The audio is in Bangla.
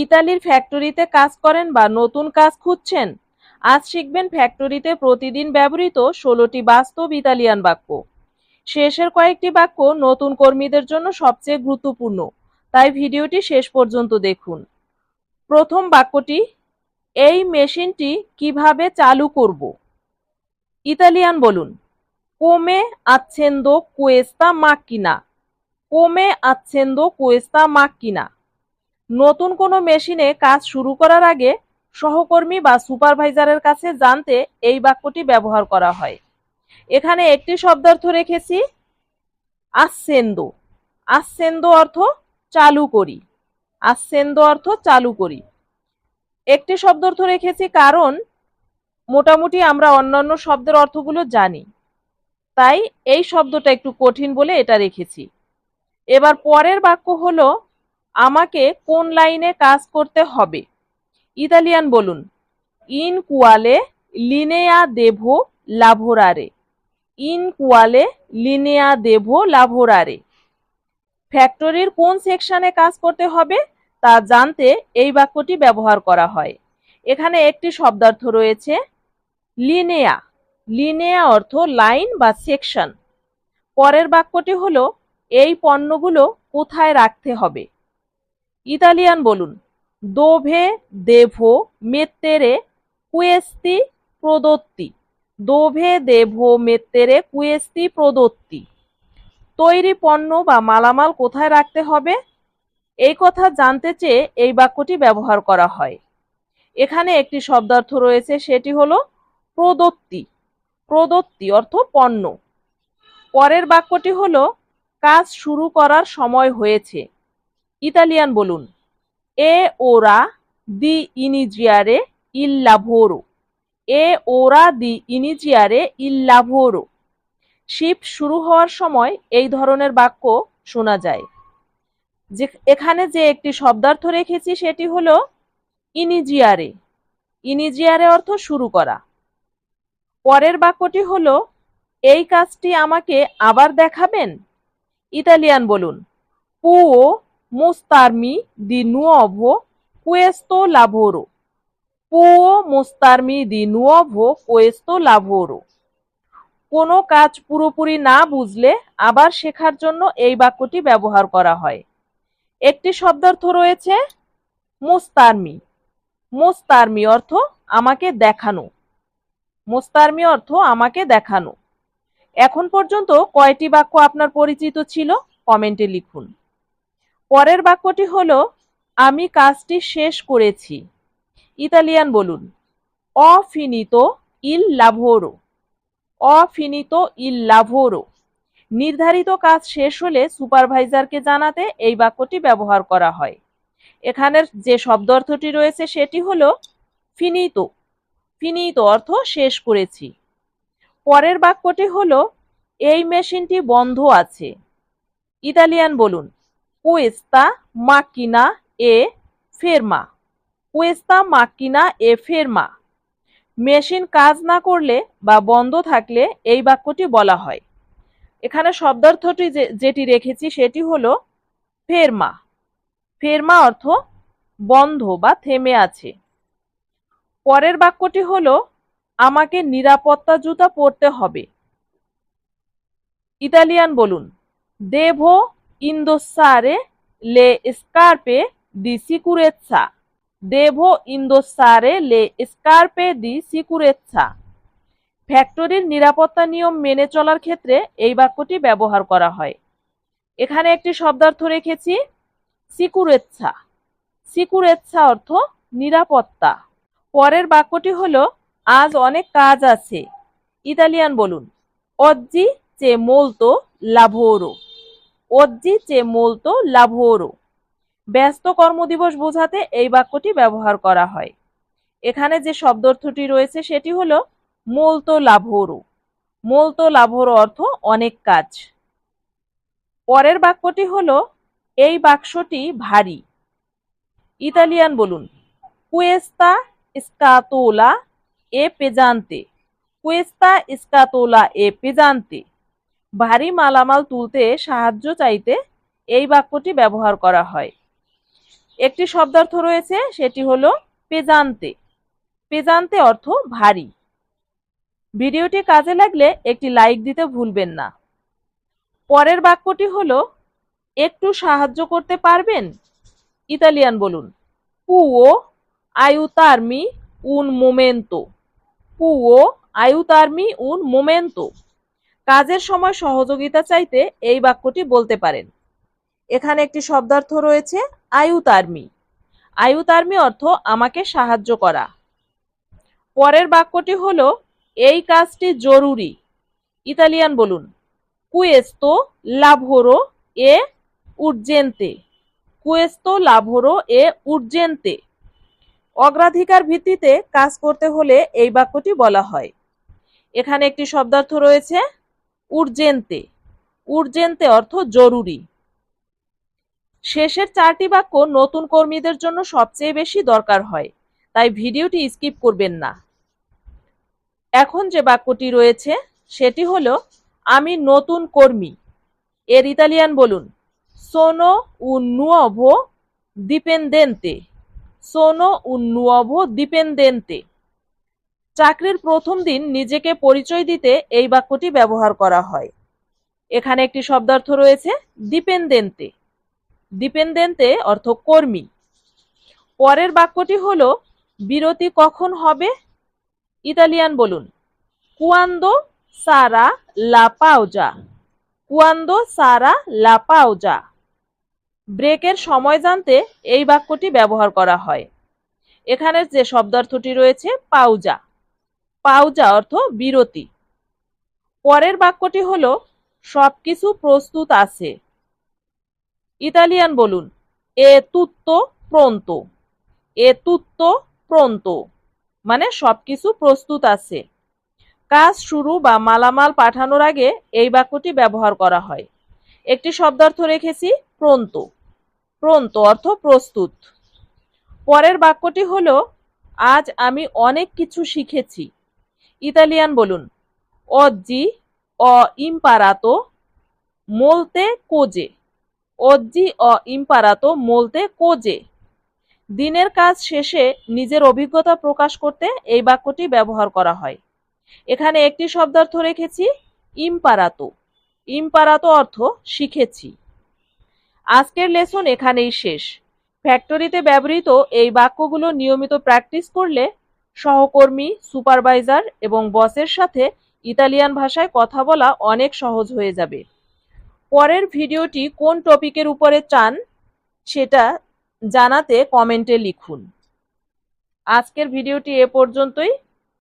ইতালির ফ্যাক্টরিতে কাজ করেন বা নতুন কাজ খুঁজছেন? আজ শিখবেন ফ্যাক্টরিতে প্রতিদিন ব্যবহৃত ১৬টি বাস্তব ইতালিয়ান বাক্য। শেষের কয়েকটি বাক্য নতুন কর্মীদের জন্য সবচেয়ে গুরুত্বপূর্ণ, তাই ভিডিওটি শেষ পর্যন্ত দেখুন। প্রথম বাক্যটি, এই মেশিনটি কিভাবে চালু করব? ইতালিয়ান বলুন, কোমে accendo questa macchina? কোমে accendo questa macchina? নতুন কোনো মেশিনে কাজ শুরু করার আগে সহকর্মী বা সুপারভাইজারের কাছে জানতে এই বাক্যটি ব্যবহার করা হয়। এখানে একটি শব্দার্থ রেখেছি, আসেন্দো। আসেন্দো অর্থ চালু করি। আসেন্দো অর্থ চালু করি। একটি শব্দার্থ রেখেছি কারণ মোটামুটি আমরা অন্যান্য শব্দের অর্থগুলো জানি, তাই এই শব্দটা একটু কঠিন বলে এটা রেখেছি। এবার পরের বাক্য হলো, আমাকে কোন লাইনে কাজ করতে হবে? ইতালিয়ান বলুন, ইন কুয়ালে লিনেয়া দেভো লাভোরারে? ইন কুয়ালে লিনেয়া দেভো লাভোরারে? ফ্যাক্টরির কোন সেকশনে কাজ করতে হবে তা জানতে এই বাক্যটি ব্যবহার করা হয়। এখানে একটি শব্দার্থ রয়েছে, লিনেয়া। লিনেয়া অর্থ লাইন বা সেকশন। পরের বাক্যটি হলো, এই পণ্যগুলো কোথায় রাখতে হবে? ইতালিয়ান বলুন, দোভে দেভো মেত্তেরে কুয়েস্তি প্রদত্তি? দোভে দেভো মেত্তেরে কুয়েস্তি প্রদত্তি? তৈরি পণ্য বা মালামাল কোথায় রাখতে হবে এই কথা জানতে চেয়ে এই বাক্যটি ব্যবহার করা হয়। এখানে একটি শব্দার্থ রয়েছে, সেটি হলো প্রদত্তি। প্রদত্তি অর্থ পণ্য। পরের বাক্যটি হলো, কাজ শুরু করার সময় হয়েছে। ইতালিয়ান বলুন, এ ওরা দি ইনিজিয়ারে ইল লাভোরো? এ ওরা দি ইনিজিয়ারে ইল লাভোরো? শিফট শুরু হওয়ার সময় এই ধরনের বাক্য শোনা যায়। যে এখানে যে একটি শব্দার্থ রেখেছি সেটি হলো ইনিজিয়ারে। ইনিজিয়ারে অর্থ শুরু করা। পরের বাক্যটি হলো, এই কাজটি আমাকে আবার দেখাবেন? ইতালিয়ান বলুন, পুও মোস্তারমি দি নুয়োভো কুয়েস্তো লাভোরো? পুও মোস্তারমি দি নুয়োভো কুয়েস্তো লাভোরো? কোনো কাজ পুরোপুরি না বুঝলে আবার শেখার জন্য এই বাক্যটি ব্যবহার করা হয়। একটি শব্দার্থ রয়েছে, মোস্তারমি। মোস্তারমি অর্থ আমাকে দেখানো। মোস্তারমি অর্থ আমাকে দেখানো। এখন পর্যন্ত কয়টি বাক্য আপনার পরিচিত ছিল কমেন্টে লিখুন। পরের বাক্যটি হলো, আমি কাজটি শেষ করেছি। ইতালিয়ান বলুন, অ ফিনিতো ইল লাভোরো? অ ফিনিতো ইল লাভোরো? নির্ধারিত কাজ শেষ হলে সুপারভাইজারকে জানাতে এই বাক্যটি ব্যবহার করা হয়। এখানের যে শব্দার্থটি রয়েছে সেটি হলো ফিনিতো। ফিনিতো অর্থ শেষ করেছি। পরের বাক্যটি হলো, এই মেশিনটি বন্ধ আছে। ইতালিয়ান বলুন, কুয়েস্তা মাকিনা এ ফেরমা? কুয়েস্তা মাকিনা এ ফেরমা? মেশিন কাজ না করলে বা বন্ধ থাকলে এই বাক্যটি বলা হয়। এখানে শব্দার্থটি যেটি রেখেছি সেটি হলো ফেরমা। ফেরমা অর্থ বন্ধ বা থেমে আছে। পরের বাক্যটি হলো, আমাকে নিরাপত্তা জুতা পরতে হবে। ইতালিয়ান বলুন, দেভো ইন্দোসারে লে স্কার্পে দি সিকুরেচ্ছা? দেভো ইন্দোসারে লে স্কার্পে দি সিকুরেচ্ছা? ফ্যাক্টরির নিরাপত্তা নিয়ম মেনে চলার ক্ষেত্রে এই বাক্যটি ব্যবহার করা হয়। এখানে একটি শব্দার্থ রেখেছি, সিকুরেচ্ছা। সিকুরেচ্ছা অর্থ নিরাপত্তা। পরের বাক্যটি হলো, আজ অনেক কাজ আছে। ইতালিয়ান বলুন, oggi c'è molto lavoro? oggi c'è molto lavoro? ব্যস্ত কর্মদিবস বোঝাতে এই বাক্যটি ব্যবহার করা হয়। এখানে যে শব্দার্থটি রয়েছে সেটি হলো মোলতো লাভোরো। মোলতো লাভোরো অর্থ অনেক কাজ। পরের বাক্যটি হলো, এই বাক্সটি ভারী। ইতালিয়ান বলুন, কুয়েস্তা স্কাতোলা এ পেজান্তে? কুয়েস্তা স্কাতোলা এ পেজান্তে? ভারী মালামাল তুলতে সাহায্য চাইতে এই বাক্যটি ব্যবহার করা হয়। একটি শব্দার্থ রয়েছে, সেটি হলো পেজান্তে। পেজান্তে অর্থ ভারী। ভিডিওটি কাজে লাগলে একটি লাইক দিতে ভুলবেন না। পরের বাক্যটি হলো একটু সাহায্য করতে পারবেন? ইতালিয়ান বলুন, পুও আইউতারমি উন মোমেন্তো। পুও আইউতারমি উন মোমেন্তো। কাজের সময় সহযোগিতা চাইতে এই বাক্যটি বলতে পারেন। এখানে একটি শব্দার্থ রয়েছে আইউতারমি। আইউতারমি অর্থ আমাকে সাহায্য করা। পরের বাক্যটি হলো এই কাজটি জরুরি। ইতালিয়ান বলুন, কুয়েস্তো লাভোরো এ উর্জেন্তে। কুয়েস্তো লাভোরো এ উর্জেন্তে। অগ্রাধিকার ভিত্তিতে কাজ করতে হলে এই বাক্যটি বলা হয়। এখানে একটি শব্দার্থ রয়েছে উর্জেন্তে। উর্জেন্তে অর্থ জরুরি। শেষের 4টি বাক্য নতুন কর্মীদের জন্য সবচেয়ে বেশি দরকার হয়, তাই ভিডিওটি স্কিপ করবেন না। এখন যে বাক্যটি রয়েছে সেটি হলো আমি নতুন কর্মী। এর ইতালিয়ান বলুন, সোনো un nuovo dipendente। সোনো un nuovo dipendente। চাকরির প্রথম দিন নিজেকে পরিচয় দিতে এই বাক্যটি ব্যবহার করা হয়। এখানে একটি শব্দার্থ রয়েছে ডিপেন্ডেন্তে। ডিপেন্ডেন্তে অর্থ কর্মী। পরের বাক্যটি হলো বিরতি কখন হবে? ইতালিয়ান বলুন, কুয়ান্দো সারা লা পাউজা। কুয়ান্দো সারা লা পাউজা। ব্রেকের সময় জানতে এই বাক্যটি ব্যবহার করা হয়। এখানে যে শব্দার্থটি রয়েছে পাউজা। পাউজা অর্থ বিরতি। পরের বাক্যটি হলো সবকিছু প্রস্তুত আছে। ইতালিয়ান বলুন, এ তুত্তো প্রন্তো। এ তুত্তো প্রন্তো মানে সবকিছু প্রস্তুত আছে। কাজ শুরু বা মালামাল পাঠানোর আগে এই বাক্যটি ব্যবহার করা হয়। একটি শব্দার্থ রেখেছি প্রন্তো। প্রন্তো অর্থ প্রস্তুত। পরের বাক্যটি হলো আজ আমি অনেক কিছু শিখেছি। ইতালিয়ান বলুন, oggi ho imparato molte cose। oggi ho imparato molte cose। দিনের কাজ শেষে নিজের অভিজ্ঞতা প্রকাশ করতে এই বাক্যটি ব্যবহার করা হয়। এখানে একটি শব্দার্থ রেখেছি ইম্পারাতো। ইম্পারাতো অর্থ শিখেছি। আজকের লেসন এখানেই শেষ। ফ্যাক্টরিতে ব্যবহৃত এই বাক্যগুলো নিয়মিত প্র্যাকটিস করলে সহকর্মী, সুপারভাইজার এবং বসের সাথে ইতালিয়ান ভাষায় কথা বলা অনেক সহজ হয়ে যাবে। পরের ভিডিওটি কোন টপিকের উপরে চান সেটা জানাতে কমেন্টে লিখুন। আজকের ভিডিওটি এ পর্যন্তই।